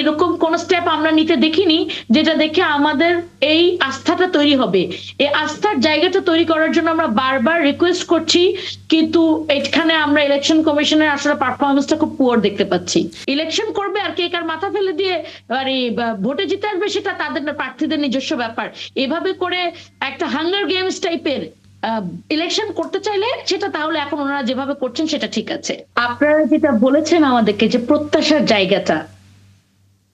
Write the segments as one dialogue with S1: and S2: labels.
S1: এরকম কোন স্টেপ আমরা নিতে দেখিনি যেটা দেখে আমাদের এই আস্থাটা তৈরি হবে। এই আস্থার জায়গাটা তৈরি করার জন্য আমরা বারবার রিকোয়েস্ট করছি, কিন্তু এখানে আমরা ইলেকশন কমিশনের আসলে পারফরমেন্সটা খুব পুয়ার দেখতে পাচ্ছি। ইলেকশন করবে আর কে কার মাথা ফেলে দিয়ে মানে ভোটে জিতে আসবে সেটা তাদের প্রার্থীদের নিজস্ব ব্যাপার। এভাবে করে একটা হাঙ্গার গেমস টাইপের ইলেকশন করতে চাইলে সেটা তাহলে এখন ওনারা যেভাবে করছেন সেটা ঠিক আছে। আপনারা যেটা বলেছেন আমাদেরকে যে প্রত্যাশার জায়গাটা,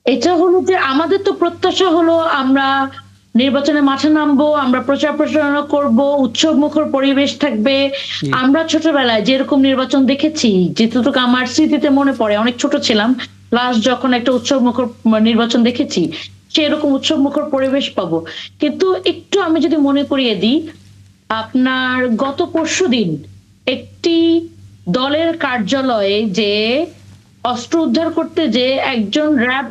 S1: এটা হলো যে আমাদের তো প্রত্যাশা হলো আমরা নির্বাচনে মাঠে নামবো, আমরা প্রচার প্রচারণা করব, উৎসব মুখর পরিবেশ থাকবে। আমরা ছোটবেলায় যেরকম নির্বাচন দেখেছি, যেটুকু আমার স্মৃতিতে মনে পড়ে, অনেক ছোট ছিলাম, লাস্ট যখন একটা উৎসব মুখর নির্বাচন দেখেছি সেরকম উৎসব মুখর পরিবেশ পাবো। কিন্তু একটু আমি যদি মনে করিয়ে দিই, আপনার গত পরশুদিন একটি দলের কার্যালয়ে যে অস্ত্র উদ্ধার করতে যে একজন র্যাব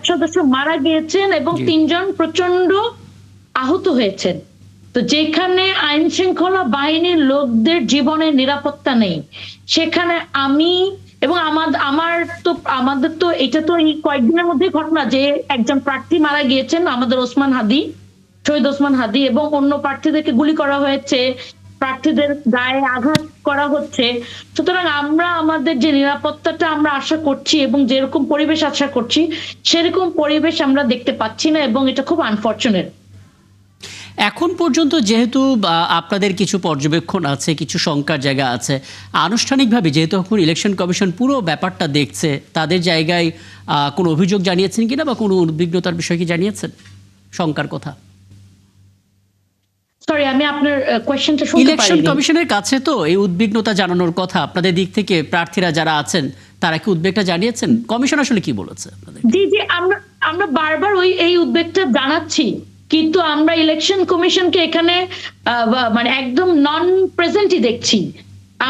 S1: সদস্য মারা গিয়েছেন এবং 3 জন প্রচন্ড আহত হয়েছেন। তো যেখানে আইন শৃঙ্খলা বাহিনীর লোকদের জীবনের নিরাপত্তা নেই, সেখানে আমি এবং আমাদের তো এটা তো এই কয়েকদিনের মধ্যে ঘটনা যে একজন প্রার্থী মারা গিয়েছেন, আমাদের শহীদ ওসমান হাদি, এবং অন্য প্রার্থীদেরকে গুলি করা হয়েছে, প্রার্থীদের গায়ে আঘাত করা হচ্ছে। সুতরাং আমরা আমাদের যে নিরাপত্তাটা আমরা আশা করছি এবং যেরকম পরিবেশ আশা করছি সেরকম পরিবেশ আমরা দেখতে পাচ্ছি না, এবং এটা খুব আনফরচুনেট।
S2: এখন পর্যন্ত যেহেতু আপনাদের কিছু পর্যবেক্ষণ আছে, কিছু শঙ্কার জায়গা আছে, আনুষ্ঠানিকভাবে যেহেতু এখন ইলেকশন কমিশন পুরো ব্যাপারটা দেখছে, তাদের জায়গায় কোনো অভিযোগ জানিয়েছেন কিনা বা কোনো উদ্বিগ্নতার বিষয় কি জানিয়েছেন, শঙ্কার কথা?
S1: সরি, আমি আপনার কোশ্চেনটা শুনতে পারিনি।
S2: ইলেকশন কমিশনের কাছে তো এই উদ্বিগ্নতা জানানোর কথা, আপনাদের দিক থেকে প্রার্থীরা যারা আছেন তারা কি উদ্বেগটা জানিয়েছেন? কমিশন আসলে কি বলেছে আপনাদের?
S1: জি জি, আমরা বারবার এই উদ্বেগটা জানাচ্ছি, কিন্তু আমরা ইলেকশন কমিশনকে এখানে মানে একদম নন প্রেজেন্টই দেখছি।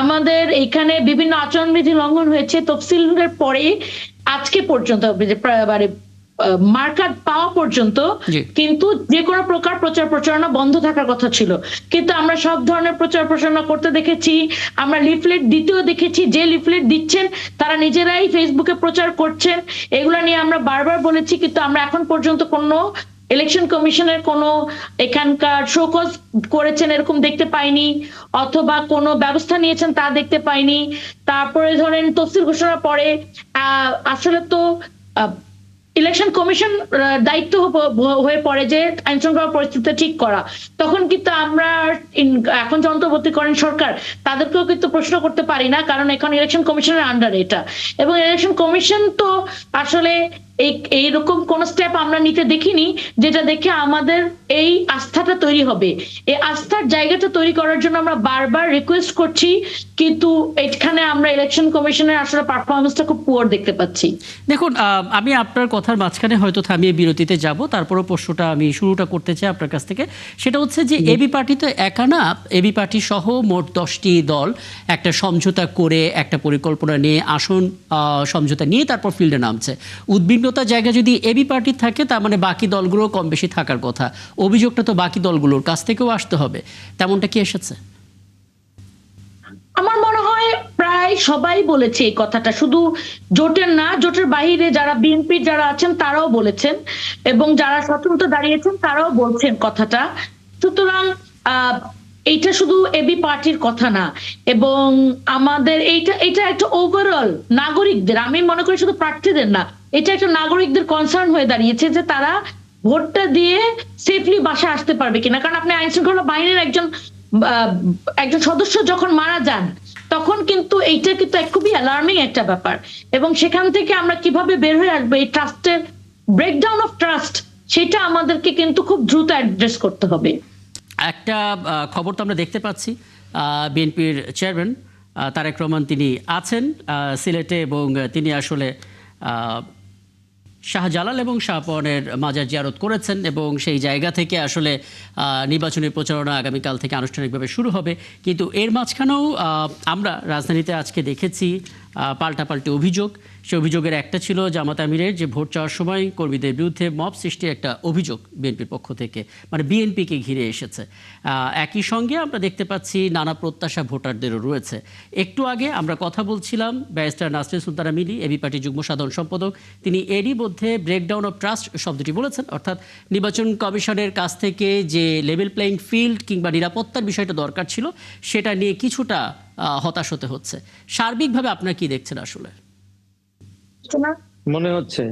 S1: আমাদের এখানে বিভিন্ন আচরণবিধি লঙ্ঘন হয়েছে তফসিলের পরে আজকে পর্যন্ত, মানে মার্কার পাওয়া পর্যন্ত, কিন্তু যে কোনো প্রকার প্রচার প্রচারণা বন্ধ থাকার কথা ছিল। কিন্তু আমরা সব ধরনের প্রচার প্রচারণা করতে দেখেছি, আমরা লিফলেট দিতেও দেখেছি, যে লিফলেট দিচ্ছেন তারা নিজেরাই ফেসবুকে প্রচার করছেন। এগুলা নিয়ে আমরা বারবার বলেছি, কিন্তু আমরা এখন পর্যন্ত কোনো ইলেকশন কমিশনের কোনো এখানকার শোকজ করেছেন এরকম দেখতে পাইনি, অথবা কোনো ব্যবস্থা নিয়েছেন তা দেখতে পাইনি। তারপরে ধরেন তফসিল ঘোষণার পরে আসলে তো ইলেকশন কমিশন দায়িত্ব হয়ে পড়ে যে আইন শৃঙ্খলা পরিস্থিতি ঠিক করা। তখন কিন্তু আমরা এখন যে অন্তর্বর্তী করেন সরকার, তাদেরকেও কিন্তু প্রশ্ন করতে পারি না, কারণ এখন ইলেকশন কমিশনের আন্ডারে এটা। এবং ইলেকশন কমিশন তো আসলে এইরকম কোন স্টেপ আমরা নিতে দেখিনি যেটা দেখে আমাদের এই আস্থাটা তৈরি হবে। এই আস্থার জায়গাটা তৈরি করার জন্য আমরা বারবার রিকোয়েস্ট করছি, কিন্তু এখানে আমরা ইলেকশন কমিশনের আসলে পারফরমেন্সটা খুব পুয়ার দেখতে পাচ্ছি।
S2: দেখুন, আমি আপনার কথার মাঝখানে হয়তো থামিয়ে বিরতিতে যাব, তারপরও প্রশ্নটা আমি শুরুটা করতে চাই আপনার কাছ থেকে। সেটা হচ্ছে যে এবি পার্টি তো একা না, এবি পার্টি সহ মোট 10টি দল একটা সমঝোতা করে, একটা পরিকল্পনা নিয়ে, আসন সমঝোতা নিয়ে তারপর ফিল্ডে নামছে। উদ্বিগ্নতার জায়গা যদি এবি পার্টির থাকে, তার মানে বাকি দলগুলো কম বেশি থাকার কথা। অভিযোগটা তো বাকি দলগুলোর কাছ থেকেও আসতে হবে, তেমনটা কি এসেছে?
S1: আমার মনে হয় প্রায় সবাই বলেছে এই কথাটা, শুধু জোটের না, জোটের বাইরে যারা বিএনপির যারা আছেন তারাও বলেছেন, এবং যারা স্বতন্ত্র দাঁড়িয়েছেন তারাও বলছেন কথাটা। সুতরাং এইটা শুধু এবি পার্টির কথা না, এবং আমাদের এটা একটা ওভারঅল নাগরিকদের, আমি মনে করি শুধু প্রার্থীদের না, এটা একটা নাগরিকদের কনসার্ন হয়ে দাঁড়িয়েছে যে তারা ভোটটা দিয়ে সেফলি বাসায় আসতে পারবে কিনা। কারণ আপনি আইন শৃঙ্খলা বাহিনীর একজন সদস্য যখন মারা যান, তখন কিন্তু এইটা কিন্তু খুবই অ্যালার্মিং একটা ব্যাপার, এবং সেখান থেকে আমরা কিভাবে বের হয়ে আসবো, এই ট্রাস্টের ব্রেকডাউন অফ ট্রাস্ট, সেটা আমাদেরকে কিন্তু খুব দ্রুত অ্যাড্রেস করতে হবে।
S2: একটা খবর তো আমরা দেখতে পাচ্ছি, বিএনপির চেয়ারম্যান তারেক রহমান তিনি আছেন সিলেটে, এবং তিনি আসলে শাহজালাল এবং শাহপনের মাজার জিয়ারত করেছেন, এবং সেই জায়গা থেকে আসলে নির্বাচনী প্রচারণা আগামীকাল থেকে আনুষ্ঠানিকভাবে শুরু হবে। কিন্তু এর মাঝখানেও আমরা রাজধানীতে আজকে দেখেছি পাল্টাপাল্টি অভিযোগ। সেই অভিযোগের একটা ছিল জামাত আমিরের যে ভোট চাওয়ার সময় কর্মীদের বিরুদ্ধে মব সৃষ্টির একটা অভিযোগ বিএনপির পক্ষ থেকে, মানে বিএনপিকে ঘিরে এসেছে। একই সঙ্গে আমরা দেখতে পাচ্ছি নানা প্রত্যাশা ভোটারদেরও রয়েছে। একটু আগে আমরা কথা বলছিলাম ব্যারিস্টার নাসরিন সুলতানা মিলি, এবি পার্টির যুগ্ম সাধারণ সম্পাদক। তিনি এরই মধ্যে ব্রেকডাউন অফ ট্রাস্ট শব্দটি বলেছেন, অর্থাৎ নির্বাচন কমিশনের কাছ থেকে যে লেভেল প্লেইং ফিল্ড কিংবা নিরাপত্তার বিষয়টা দরকার ছিল সেটা নিয়ে কিছুটা হতাশ হতে হচ্ছে। সার্বিকভাবে আপনারা কি দেখছেন আসলে?
S3: মনে হচ্ছে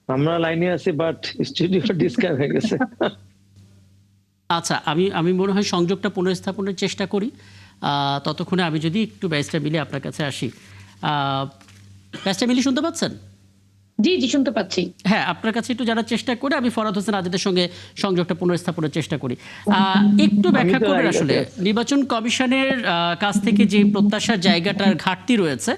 S3: আমরা লাইনে আছি, বাট স্টুডিও ডিসকানেক্ট হয়ে গেছে।
S2: আচ্ছা, আমি মনে হয় সংযোগটা পুনঃস্থাপনের চেষ্টা করি। ততক্ষণে আমি যদি একটু ব্যারিস্টার মিলি আপনার কাছে আসি। ব্যারিস্টার মিলি শুনতে পাচ্ছেন?
S1: জি জি শুনতে পাচ্ছি।
S2: হ্যাঁ, আপনার কাছে একটু জানার চেষ্টা করে আমি ফরহাদ হোসেন আজাদের সঙ্গে সংযোগটা পুনঃস্থাপনের চেষ্টা করি। একটু ব্যাখ্যা করবেন আসলে নির্বাচন কমিশনের কাছ থেকে যে প্রত্যাশার জায়গাটার ঘাটতি রয়েছে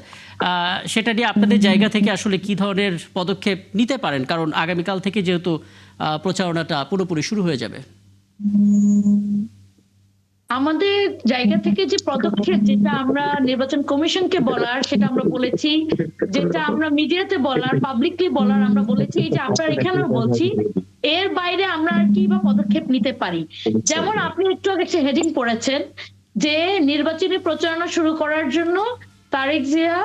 S2: সেটা নিয়ে আপনাদের জায়গা থেকে আসলে কি ধরনের পদক্ষেপ নিতে পারেন, কারণ আগামীকাল থেকে যেহেতু প্রচারণাটা পুরোপুরি শুরু হয়ে যাবে।
S1: আমাদের জায়গা থেকে যে পদক্ষেপ, যেটা আমরা নির্বাচন কমিশনকে বলার সেটা আমরা বলেছি, যেটা আমরা মিডিয়াতে বলার, পাবলিকলি বলার আমরা বলেছি, যে আপনারা এখানেও বলছি, এর বাইরে আমরা আর কি বা পদক্ষেপ নিতে পারি। যেমন আপনি একটু আগে একটা হেডিং পড়েছেন যে নির্বাচনী প্রচারণা শুরু করার জন্য তারেক জিয়া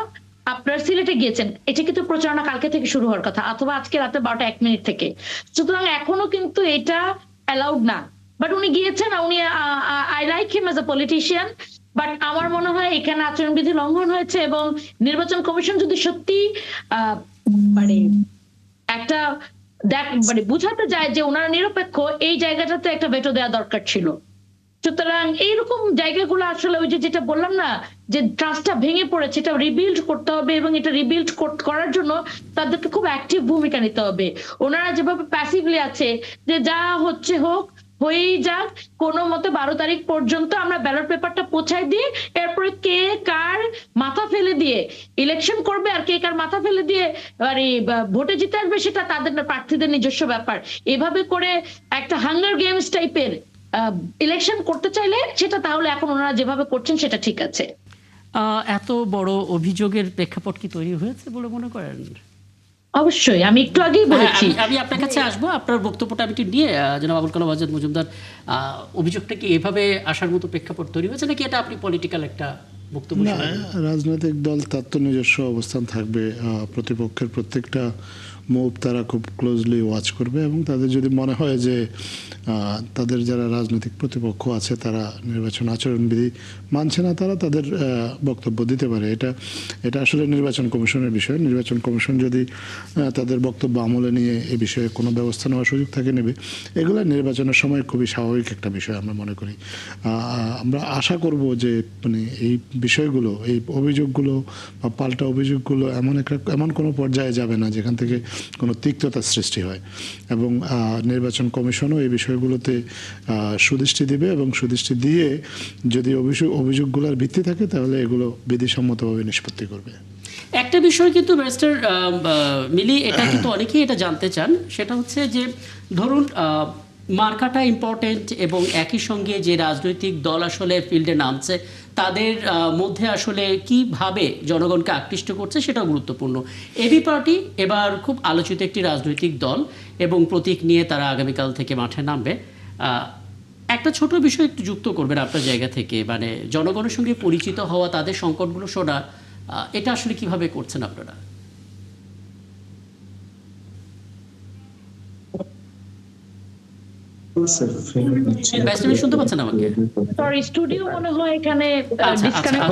S1: আপনার সিলেটে গিয়েছেন। এটা কিন্তু প্রচারণা কালকে থেকে শুরু হওয়ার কথা, অথবা আজকে রাতে 12:01 থেকে। সুতরাং এখনো কিন্তু এটা অ্যালাউড না, বাট উনি গিয়েছেন। উনি I like him as a politician, but আমার মনে হয় এখানে আচরণবিধি লঙ্ঘন হয়েছে, এবং নির্বাচন কমিশন যদি সত্যি মানে একটা মানে বুঝাতে যায় যে ওনারা নিরপেক্ষ, এই জায়গাটাতে একটা ভেটো দেওয়া দরকার ছিল। সুতরাং এইরকম জায়গাগুলো আসলে ওই যে যেটা বললাম না, যে ট্রাস্টটা ভেঙে পড়েছে, এটা রিবিল্ড করতে হবে, এবং এটা রিবিল্ড করার জন্য তাদেরকে খুব অ্যাক্টিভ ভূমিকা নিতে হবে। ওনারা যেভাবে প্যাসিভলি আছে যে যা হচ্ছে হোক, হয়েই যাক, কোনো মতে 12 তারিখ পর্যন্ত আমরা ব্যালট পেপারটা পৌঁছায় দিয়ে এরপরে কে কার মাথা ফেলে দিয়ে ইলেকশন করবে, আর কে কার মাথা ফেলে দিয়ে ভোটে জিতে আসবে সেটা তাদের প্রার্থীদের নিজস্ব ব্যাপার। এভাবে করে একটা হাঙ্গার গেমস টাইপের ইলেকশন করতে চাইলে সেটা তাহলে এখন ওনারা যেভাবে করছেন সেটা ঠিক আছে।
S2: এত বড় অভিযোগের প্রেক্ষাপট কি তৈরি হয়েছে বলে মনে করেন?
S1: অবশ্যই, আমি একটু আগেই বলেছি।
S2: আমি আপনার কাছে আসবো, আপনার বক্তব্যটা আমি একটু নিয়ে। জনাব আবুল কালাম আজাদ মজুমদার, অভিযোগটা কি এভাবে আসার মতো প্রেক্ষাপট তৈরি হয়েছে, নাকি এটা আপনি পলিটিক্যাল একটা বক্তব্য?
S4: না, রাজনৈতিক দল তার তো নিজস্ব অবস্থান থাকবে। প্রতিপক্ষের প্রত্যেকটা মুভ তারা খুব ক্লোজলি ওয়াচ করবে, এবং তাদের যদি মনে হয় যে তাদের যারা রাজনৈতিক প্রতিপক্ষ আছে তারা নির্বাচন আচরণবিধি মানছে না, তারা তাদের বক্তব্য দিতে পারে। এটা আসলে নির্বাচন কমিশনের বিষয়। নির্বাচন কমিশন যদি তাদের বক্তব্য আমলে নিয়ে এ বিষয়ে কোনো ব্যবস্থা নেওয়ার সুযোগ থাকে নেবে। এগুলো নির্বাচনের সময় খুবই স্বাভাবিক একটা বিষয় আমরা মনে করি। আমরা আশা করব যে মানে এই বিষয়গুলো, এই অভিযোগগুলো বা পাল্টা অভিযোগগুলো এমন কোনো পর্যায়ে যাবে না যেখান থেকে কোনো তিক্ততার সৃষ্টি হয়, এবং নির্বাচন কমিশনও এই বিষয়গুলোতে সুদৃষ্টি দিবে, এবং সুদৃষ্টি দিয়ে যদি অভিযোগগুলোর ভিত্তি থাকে তাহলে এগুলো বিধিসম্মতভাবে নিষ্পত্তি করবে।
S2: একটা বিষয় কিন্তু ব্যারিস্টার মিলি, এটা কিন্তু অনেকেই এটা জানতে চান, সেটা হচ্ছে যে ধরুন মার্কাটা ইম্পর্টেন্ট, এবং একই সঙ্গে যে রাজনৈতিক দল আসলে ফিল্ডে নামছে তাদের মধ্যে আসলে কিভাবে জনগণকে আকৃষ্ট করছে সেটাও গুরুত্বপূর্ণ। এবি পার্টি এবার খুব আলোচিত একটি রাজনৈতিক দল, এবং প্রতীক নিয়ে তারা আগামীকাল থেকে মাঠে নামবে। একটা ছোট বিষয় একটু যুক্ত করবেন আপনার জায়গা থেকে, মানে জনগণের সঙ্গে পরিচিত হওয়া, তাদের সংকটগুলো শোনা, এটা আসলে কিভাবে করছেন আপনারা? শুনতে পাচ্ছেন আমাকে?
S1: সরি, স্টুডিও মনে হয় এখানে ডিসকানেক্ট।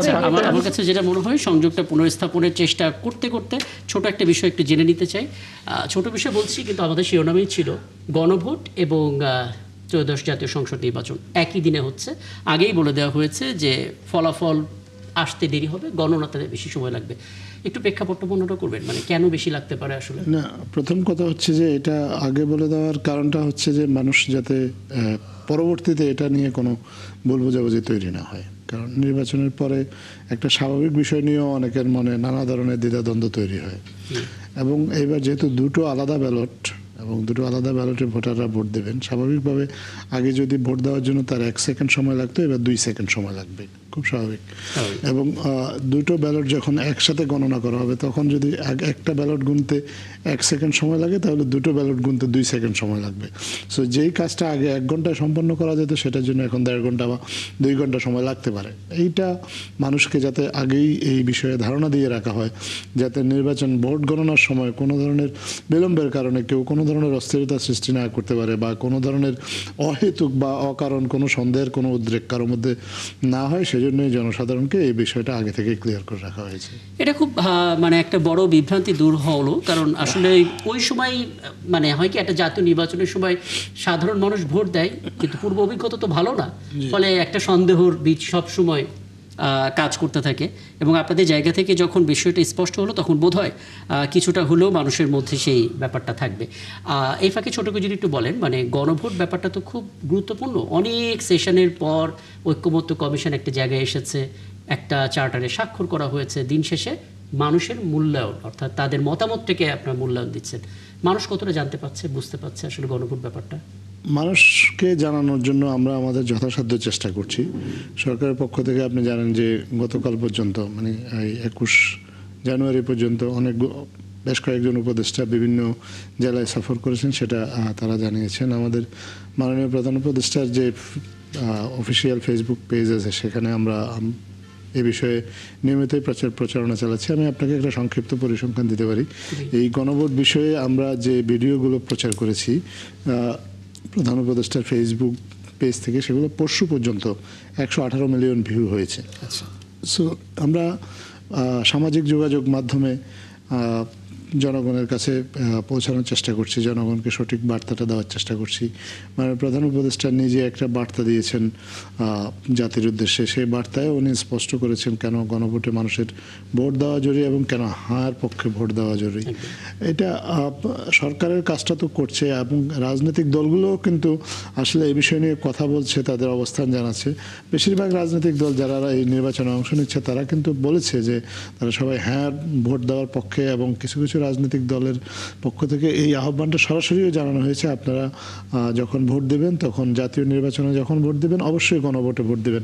S2: আমার কাছে যেটা মনে হয়, সংযোগটা পুনঃস্থাপনের চেষ্টা করতে করতে ছোট একটা বিষয় একটু জেনে নিতে চাই। ছোট বিষয় বলছি, কিন্তু আমাদের শিরোনামেই ছিল গণভোট এবং ত্রয়োদশ জাতীয় সংসদ নির্বাচন একই দিনে হচ্ছে। আগেই বলে দেওয়া হয়েছে যে ফলাফল আসতে দেরি হবে, গণনাতে বেশি সময় লাগবে। একটু প্রেক্ষাপটটা বর্ণনা করবেন, মানে কেন বেশি লাগতে পারে আসলে?
S4: না, প্রথম কথা হচ্ছে যে এটা আগে বলে দেওয়ার কারণটা হচ্ছে যে মানুষ যাতে পরবর্তীতে এটা নিয়ে কোনো ভুল বোঝাবুঝি তৈরি না হয়। কারণ নির্বাচনের পরে একটা স্বাভাবিক বিষয় নিয়েও অনেকের মনে নানা ধরনের দ্বিধাদ্বন্দ্ব তৈরি হয়, এবং এইবার যেহেতু দুটো আলাদা ব্যালট, এবং দুটো আলাদা ব্যালটে ভোটাররা ভোট দেবেন। স্বাভাবিকভাবে আগে যদি ভোট দেওয়ার জন্য তার 1 সেকেন্ড সময় লাগতো, এবার 2 সেকেন্ড সময় লাগবে, খুব স্বাভাবিক। এবং দুটো ব্যালট যখন একসাথে গণনা করা হবে, তখন যদি একটা ব্যালট গুনতে 1 সেকেন্ড সময় লাগে, তাহলে দুটো ব্যালট গুনতে 2 সেকেন্ড সময় লাগবে। সো যেই কাজটা আগে 1 ঘন্টায় সম্পন্ন করা যেত, সেটার জন্য এখন 1.5 ঘন্টা বা 2 ঘন্টা সময় লাগতে পারে। এইটা মানুষকে যাতে আগেই এই বিষয়ে ধারণা দিয়ে রাখা হয়, যাতে নির্বাচন ভোট গণনার সময় কোনো ধরনের বিলম্বের কারণে কেউ কোনো ধরনের অস্থিরতা সৃষ্টি না করতে পারে, বা কোনো ধরনের অহেতুক বা অকারণ কোনো সন্দেহের কোনো উদ্রেক কারোর মধ্যে না হয়, সেজন্যই জনসাধারণকে এই বিষয়টা আগে থেকে ক্লিয়ার করে রাখা হয়েছে।
S2: এটা খুব মানে একটা বড় বিভ্রান্তি দূর হলো, কারণ আসলে ওই সময় মানে হয় কি, একটা জাতীয় নির্বাচনের সময় সাধারণ মানুষ ভোট দেয়, কিন্তু পূর্ব অভিজ্ঞতা তো ভালো না, ফলে একটা সন্দেহর বীজ সব সময় কাজ করতে থাকে। এবং আপনাদের জায়গা থেকে যখন বিষয়টা স্পষ্ট হলো, তখন বোধ হয় কিছুটা হলেও মানুষের মধ্যে সেই ব্যাপারটা থাকবে। এই ফাঁকে ছোট করে যদি একটু বলেন, মানে গণভোট ব্যাপারটা তো খুব গুরুত্বপূর্ণ। অনেক সেশনের পর ঐক্যমত্য কমিশন একটা জায়গায় এসেছে, একটা চার্টারে স্বাক্ষর করা হয়েছে। দিন শেষে মানুষের মূল্যায়ন, অর্থাৎ তাদের মতামতটাকে আপনার মূল্যায়ন দিচ্ছেন। মানুষ কতটা জানতে পারছে, বুঝতে পারছে আসলে গণভোট ব্যাপারটা?
S4: মানুষকে জানানোর জন্য আমরা আমাদের যথাসাধ্য চেষ্টা করছি। সরকারের পক্ষ থেকে আপনি জানেন যে গতকাল পর্যন্ত, মানে এই 21 জানুয়ারি পর্যন্ত বেশ কয়েকজন উপদেষ্টা বিভিন্ন জেলায় সফর করেছেন, সেটা তারা জানিয়েছেন। আমাদের মাননীয় প্রধান উপদেষ্টার যে অফিসিয়াল ফেসবুক পেজ আছে, সেখানে আমরা এ বিষয়ে নিয়মিতই প্রচারণা চালাচ্ছি। আমি আপনাকে একটা সংক্ষিপ্ত পরিসংখ্যান দিতে পারি। এই গণভোট বিষয়ে আমরা যে ভিডিওগুলো প্রচার করেছি প্রধান উপদেষ্টার ফেসবুক পেজ থেকে, সেগুলো পরশু পর্যন্ত 118 মিলিয়ন ভিউ হয়েছে। সো আমরা সামাজিক যোগাযোগ মাধ্যমে জনগণের কাছে পৌঁছানোর চেষ্টা করছি, জনগণকে সঠিক বার্তাটা দেওয়ার চেষ্টা করছি। মানে প্রধান উপদেষ্টা নিজে একটা বার্তা দিয়েছেন জাতির উদ্দেশ্যে, সেই বার্তায় উনি স্পষ্ট করেছেন কেন গণভোটে মানুষের ভোট দেওয়া জরুরি এবং কেন হার পক্ষে ভোট দেওয়া জরুরি। এটা সরকারের কাজটা তো করছে, এবং রাজনৈতিক দলগুলোও কিন্তু আসলে এই বিষয় নিয়ে কথা বলছে, তাদের অবস্থান জানাচ্ছে। বেশিরভাগ রাজনৈতিক দল যারা এই নির্বাচনে অংশ নিচ্ছে, তারা কিন্তু বলেছে যে তারা সবাই হ্যাঁ ভোট দেওয়ার পক্ষে, এবং কিছু কিছু রাজনৈতিক দলের পক্ষ থেকে এই আহ্বানটা সরাসরিও জানানো হয়েছে, আপনারা যখন ভোট দেবেন, তখন জাতীয় নির্বাচনে যখন ভোট দেবেন, অবশ্যই গণভোটে ভোট দেবেন।